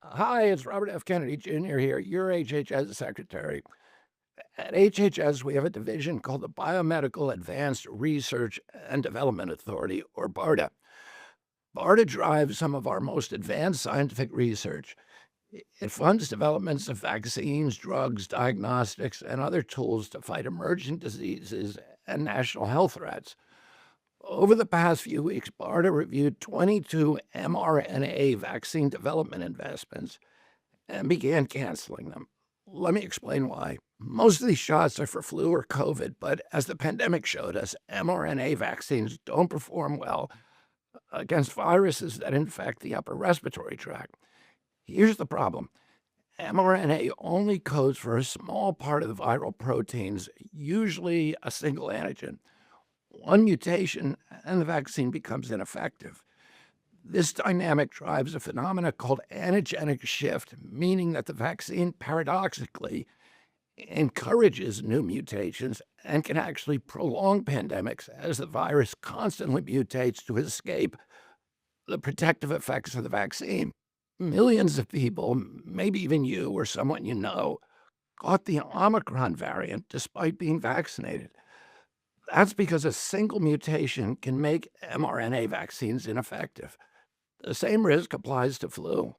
Hi, it's Robert F. Kennedy Jr. here, your HHS Secretary. At HHS, we have a division called the Biomedical Advanced Research and Development Authority, or BARDA. BARDA drives some of our most advanced scientific research. It funds developments of vaccines, drugs, diagnostics, and other tools to fight emerging diseases and national health threats. Over the past few weeks, BARDA reviewed 22 mRNA vaccine development investments and began canceling them. Let me explain why. Most of these shots are for flu or COVID, but as the pandemic showed us, mRNA vaccines don't perform well against viruses that infect the upper respiratory tract. Here's the problem: mRNA only codes for a small part of the viral proteins, usually a single antigen. One mutation, and the vaccine becomes ineffective. This dynamic drives a phenomena called antigenic shift, meaning that the vaccine paradoxically encourages new mutations and can actually prolong pandemics as the virus constantly mutates to escape the protective effects of the vaccine. Millions of people, maybe even you or someone you know, caught the Omicron variant despite being vaccinated. That's because a single mutation can make mRNA vaccines ineffective. The same risk applies to flu.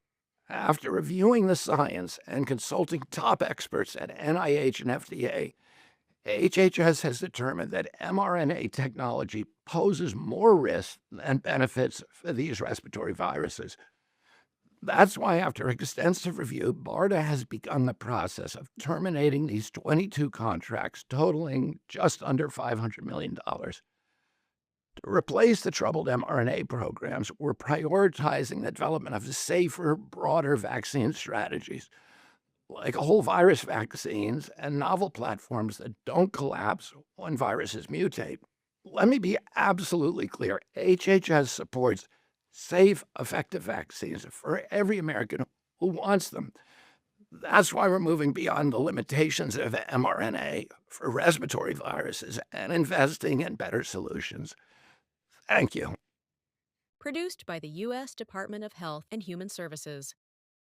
After reviewing the science and consulting top experts at NIH and FDA, HHS has determined that mRNA technology poses more risks than benefits for these respiratory viruses. That's why, after extensive review, BARDA has begun the process of terminating these 22 contracts totaling just under $500 million. To replace the troubled mRNA programs, we're prioritizing the development of safer, broader vaccine strategies, like whole virus vaccines and novel platforms that don't collapse when viruses mutate. Let me be absolutely clear: HHS supports safe, effective vaccines for every American who wants them. That's why we're moving beyond the limitations of mRNA for respiratory viruses and investing in better solutions. Thank you. Produced by the U.S. Department of Health and Human Services.